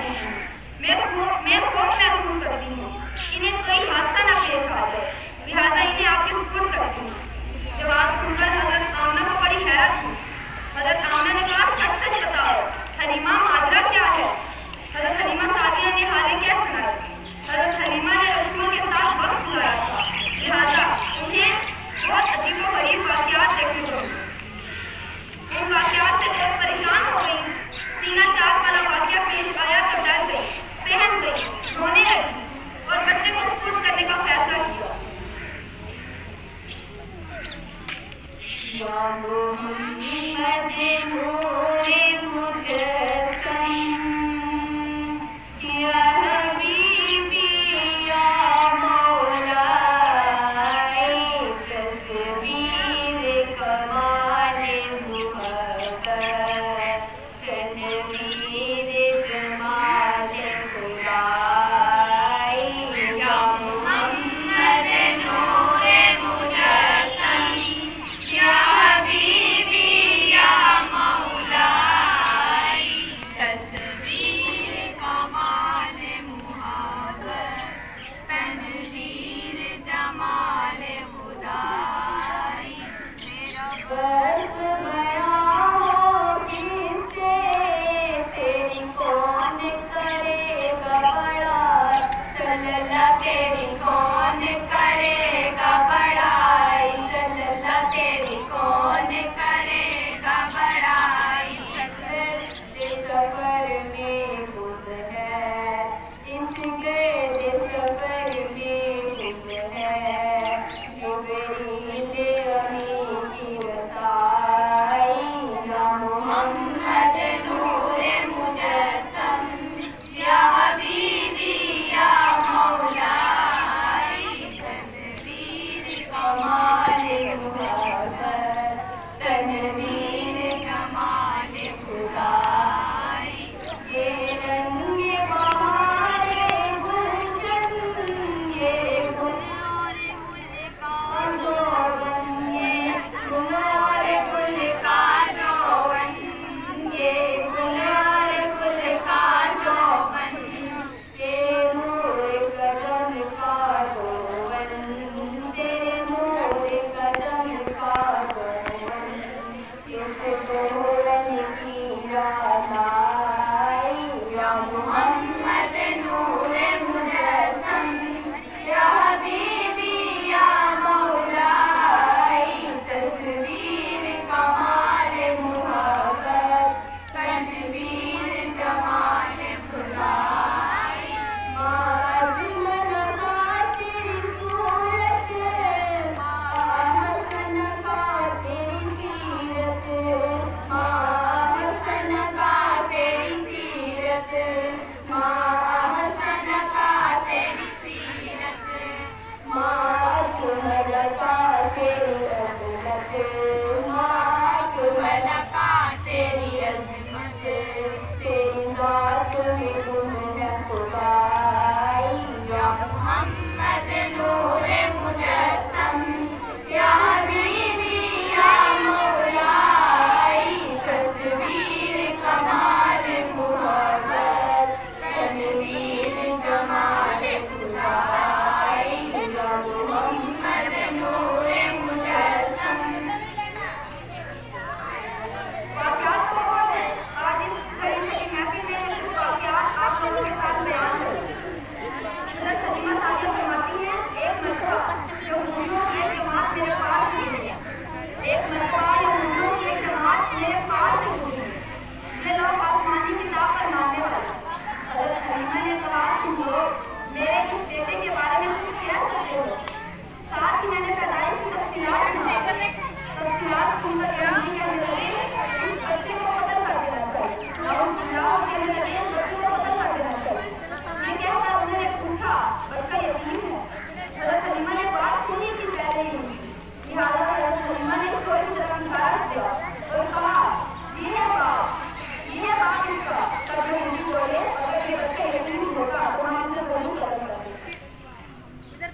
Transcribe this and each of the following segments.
रही हूँ। मैं खौफ महसूस करती हूँ, इन्हें कोई हादसा न पेश आ जाए, लिहाजा इन्हें आपके सुपुर्द करती हूँ। जवाब सुनकर हजरत आमना को बड़ी हैरत हुई। हजरत आमना ने कहा, सच सच बताओ हलीमा, माजरा क्या है? हजरत हलीमा सादिया ने हालें क्या सुनाई। हजरत हलीमा ने रसूल के साथ वक्त गुजारा था, लिहाजा उन्हें बहुत अजीबोगरीब वाक़यात देखने को मिले। उन वाक़यात से बहुत परेशान हो गई। सीना चाक वाला वाक़या पेश आया तो डर गई, सहम गई, रोने लगी और बच्चे को सुपुर्द करने का फैसला किया।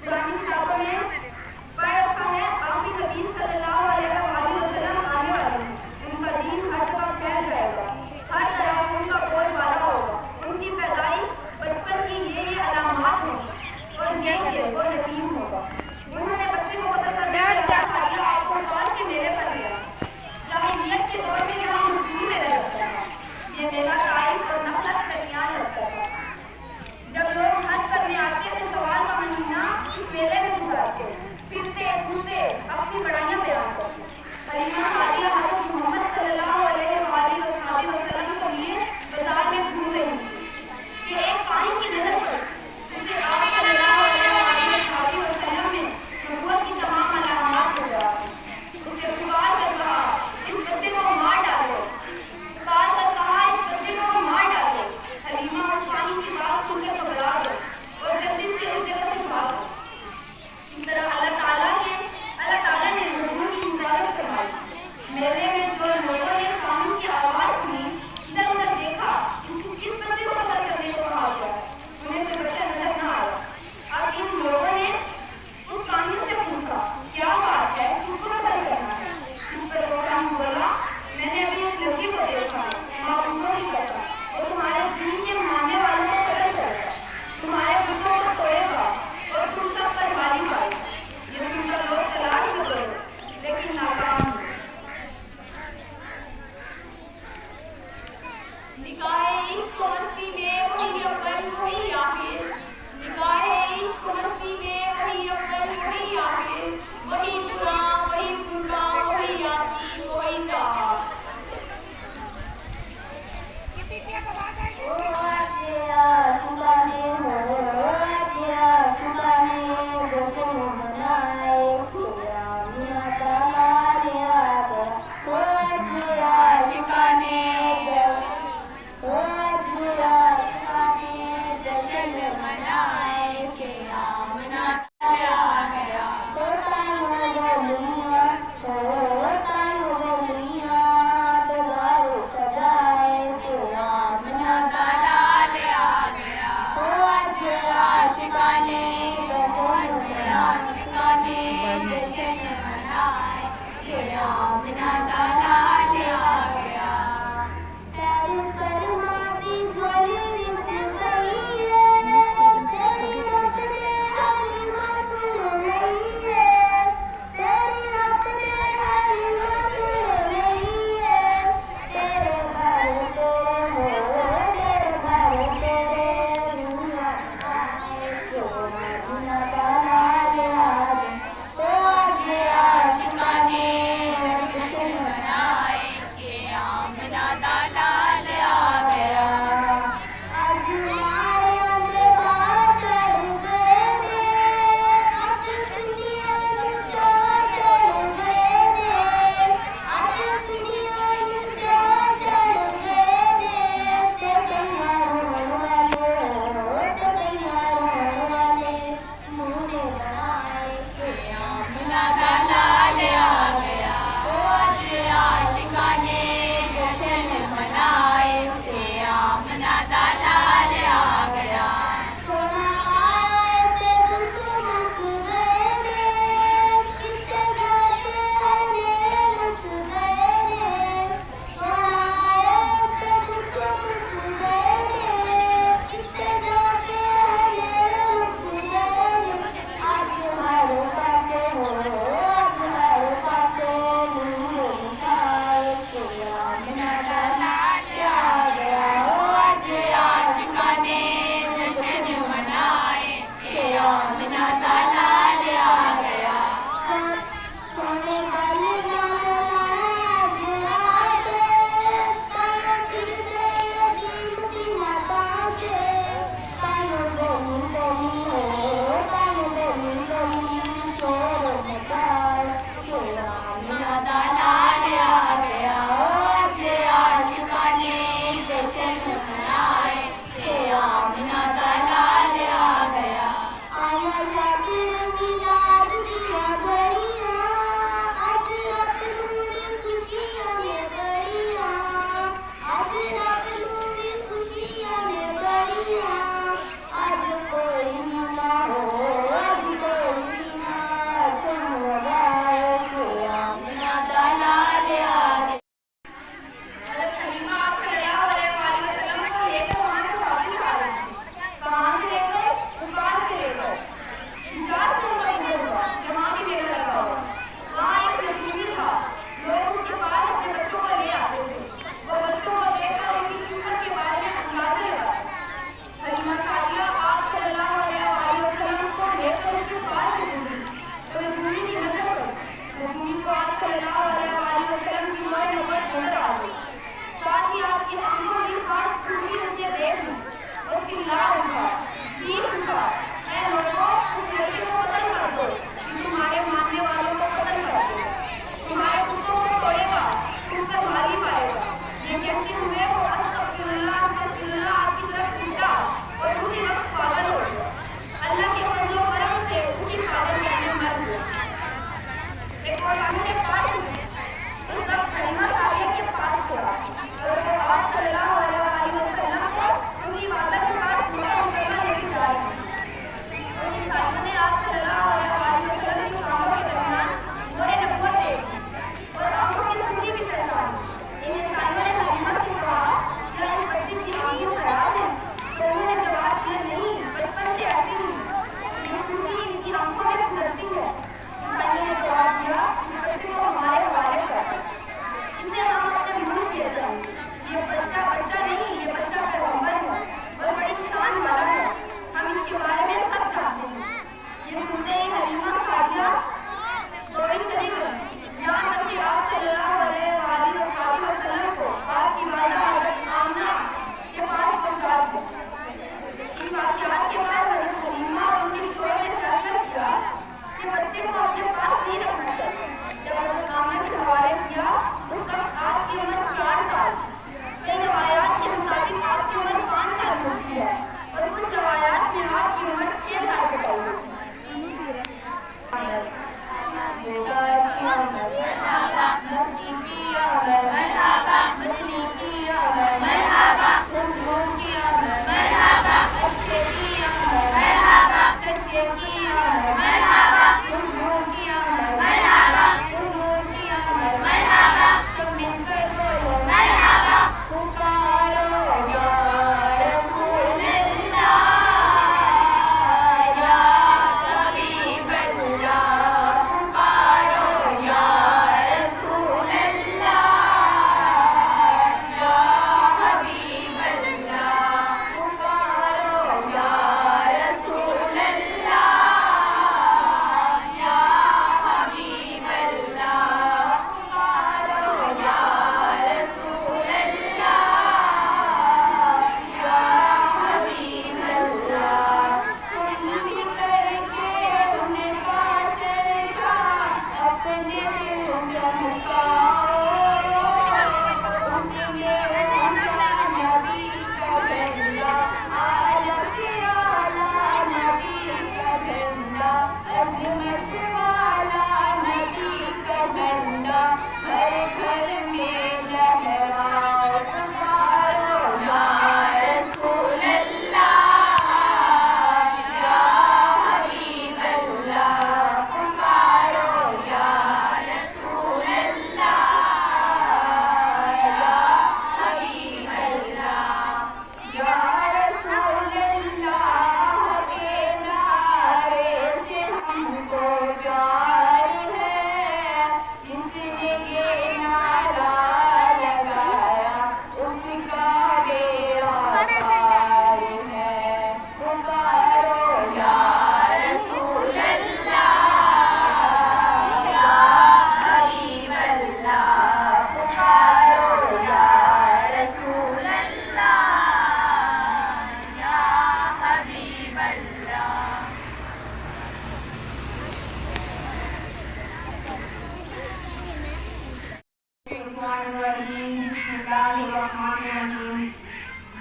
पुरानी किताबों में पढ़ रखा है, अपनी नबी सल्लल्लाहु अलैहि वसल्लम हलीमा सादिया हज़रत मोहम्मद सल्लल्लाहु अलैहि वसल्लम को लिए बाजार में घूम रही थी कि एक काहिन की नजर पड़ी जिसे आप सल्लल्लाहु अलैहि वसल्लम में नबूवत की तमाम अलामात नजर आती। उसने पुकार कर कहा, इस बच्चे को मार डालो। पुकार कर कहा, इस बच्चे को मार डालो। हलीमा उस काहिन की बात सुनकर घबरा गई और जल्दी से उस जगह से भाग गई। इस तरह अल्लाह ताला ने हुजूर की हिफाजत फरमाई। मेले में जो लोगों ने कानून की आवाज सुनी, इधर उधर देखा, इस बच्चे को कत्ल करने को कहा गया, उन्हें कोई बच्चा नजर न आया। अब इन लोगों ने उस कानून से पूछा, क्या बात है, किसको कत्ल करना है? इस पर वो कानून बोला, मैंने अभी एक लड़के को देखा है, माबूदों की कसम, वो तुम्हारे दीन के मानने वालों को कत्ल करेगा, तुम्हारे बुतों को तोड़ेगा और तुम सब पर भारी पाएगा। ये सुनकर लोग तलाश में दौड़े, लेकिन नाकाम हुए। निगाहे इश्क मस्ती में वही अव्वल वही आखिर, निगाहे इश्क मस्ती में वही अव्वल वही आखिर, वही बुरा वही बुरा वही यासीन वही ताहा। आप सल्लल्लाहु अलैहि अलैहि वसल्लम की नूर नबूवत नजर आ गई। साथ ही आपकी आंखों की खास सूरती उसने देख ली। वो चिल्ला उठा, चीख उठा, ऐ लोगों, उस लड़के को कत्ल कर दो, कि तुम्हारे मानने वालों को कत्ल कर दो, तुम्हारे कुत्तों को तोड़ेगा, तुम पर भारी पाएगा। ये कहते हुए वो अस्तगफिरुल्लाह आपकी तरफ उठा और उसी वक्त पागल हो गया। अल्लाह के फजल व करम से उसी पागल में मर गया। एक और के पास उस वक्त हलीमा सादिया के पास गया और वो आप सल्लल्लाहु अलैहि वसल्लम को उनकी वादा के पास मुकम्मल लेके जा रही थी। उन ईसाइयों ने आप सल्लल्लाहु अलैहि वसल्लम की कानों के दरमियान नूर नबूवत देखी और आंखों की सुर्खी भी पहचानी। इन ईसाइयों ने हलीमा से कहा, क्या इस बच्चे की आंखें खराब हैं? तो उन्होंने जवाब दिया, नहीं, बचपन से ऐसी ही ये सुर्खी इनकी आंखों में सुधरती है। ईसाइयों ने जवाब दिया, इस बच्चे को हमारे हवाले कर, इसे हम अपने मुल्क ले जाएंगे। ये बच्चा बच्चा नहीं, ये बच्चा पैगंबर है और बड़ी शान वाला है, हम इसके बारे में सब जानते हैं। ये सुनते ही हलीमा सादिया दौड़ी चली गई, यहाँ तक कि आप सल्लल्लाहु अलैहि वसल्लम को आपकी वादा हज़रत आमना के पास पहुँचा दिया। इन वाक़यात के बाद हज़रत हलीमा और उनके शोहर ने फैसला किया कि बच्चे को अपने पास नहीं रखना चाहिए। जब हज़रत आमना के हवाले किया, उस वक्त आपकी उम्र 4 साल, कई रवायात के मुताबिक आपकी उम्र 5 साल होती है और कुछ रवायात में आपकी उम्र 6 साल बताई होती है।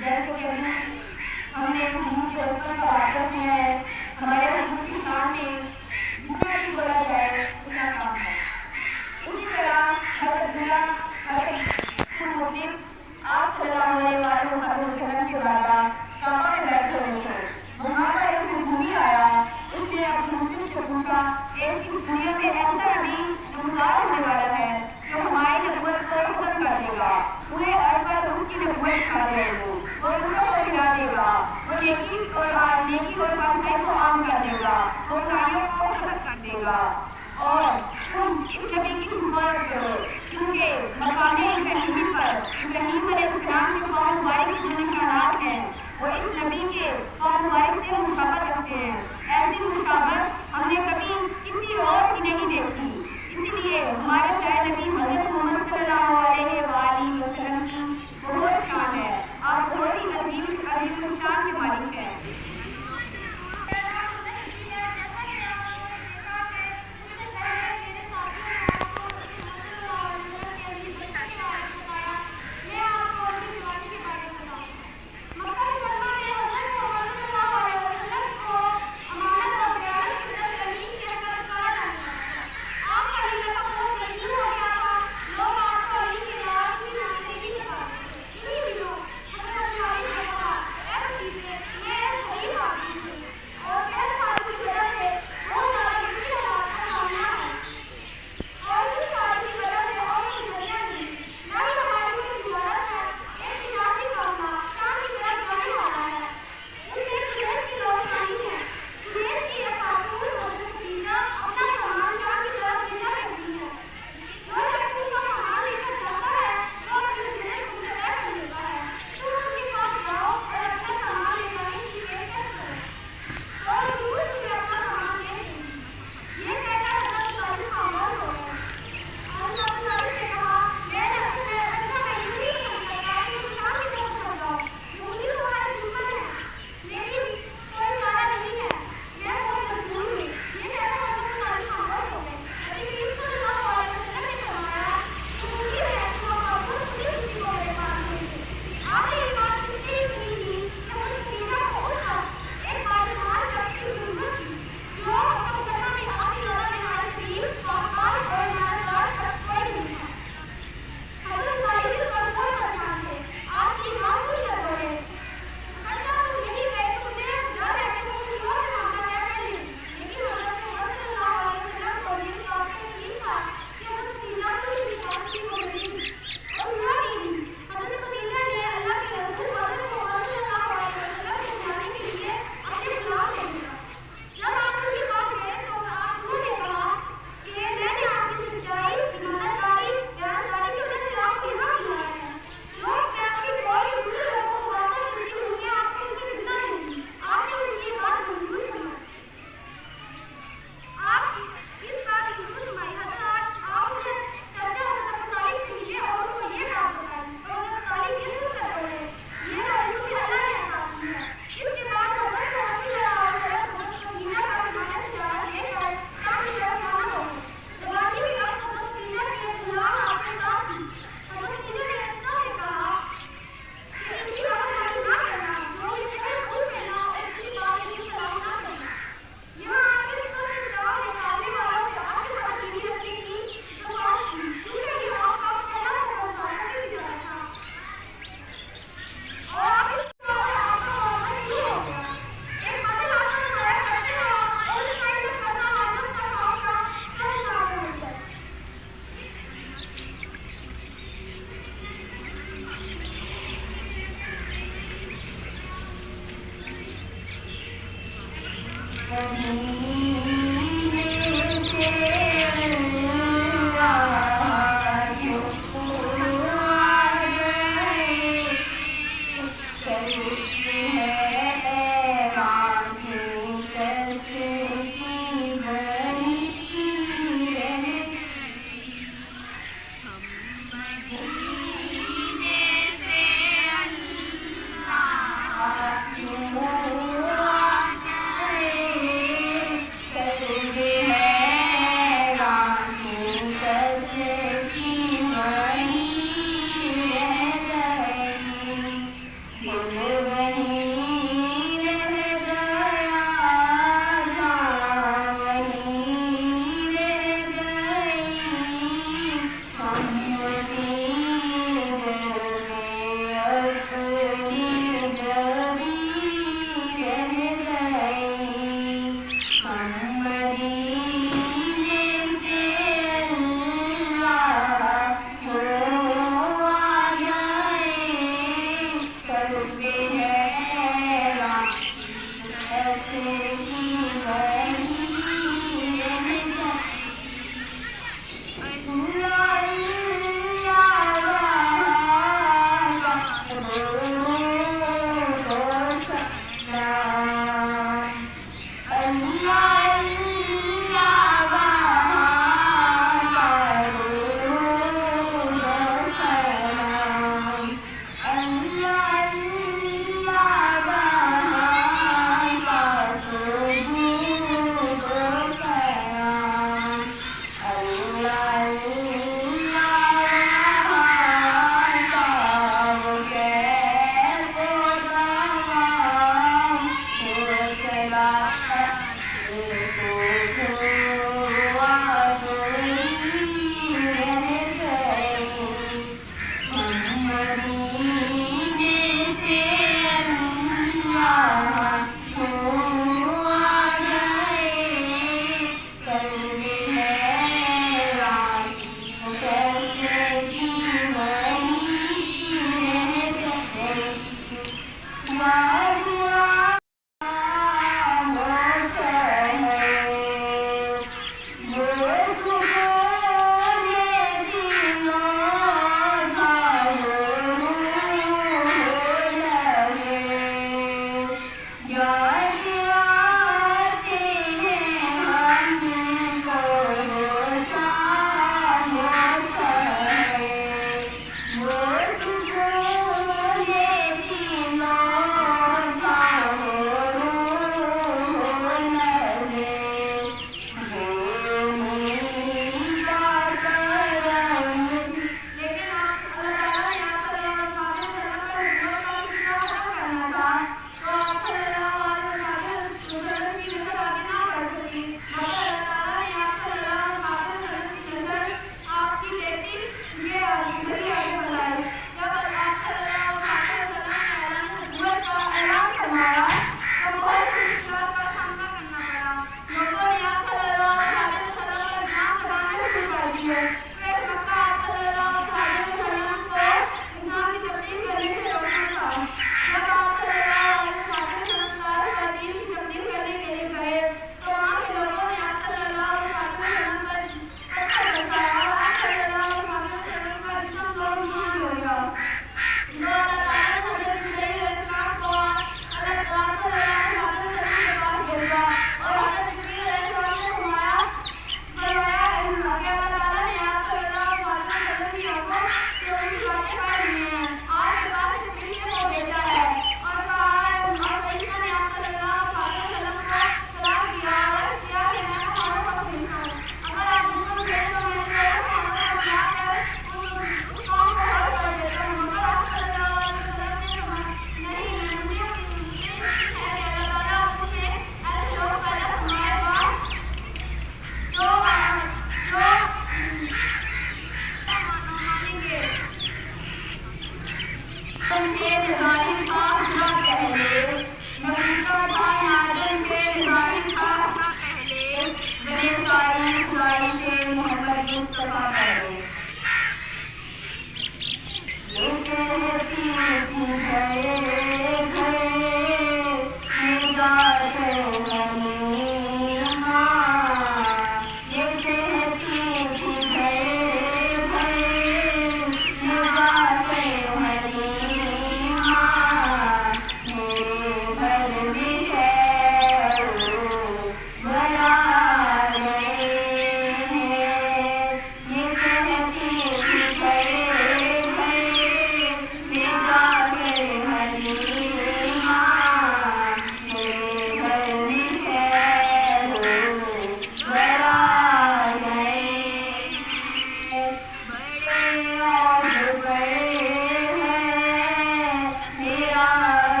जैसे कि अभी हमने हुजूर के बचपन का वाक़या सुना है, हमारे हुजूर की शान में जितना भी बोला जाए उतना कम है। इसी तरह हज़रत मुस्लिम आप सल्लल्लाहु अलैहि वसल्लम के दरबार काबा में बैठे हुए थे। वहाँ पर एक महबूबी आया, उसने अपने मुस्लिम से पूछा, इस दुनिया में ऐसा नबी गुज़ार होने वाला है जो हमारी नबूवत को खत्म कर देगा, पूरे अर्ज़ पर उसकी नबूवत छा जाएगी, वो गुनाहों को गिरा देगा, वो नेकी और पासाई को आम कर देगा, वो बुराइयों को खत्म कर देगा। और तुम इस नबी की हिफाजत करो, क्योंकि मकामे इब्राहीमी पर इब्राहीम अलैहिस्सलाम के कौम मुबारक के जो निशानात हैं वो इस नबी के कौम मुबारक से मुशाबहत रखते हैं। ऐसी मुशाबहत हमने कभी किसी और की नहीं देखी। इसीलिए हमारे प्यारे नबी हज़रत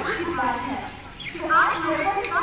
बड़ी खुश बात है कि आप लोगों का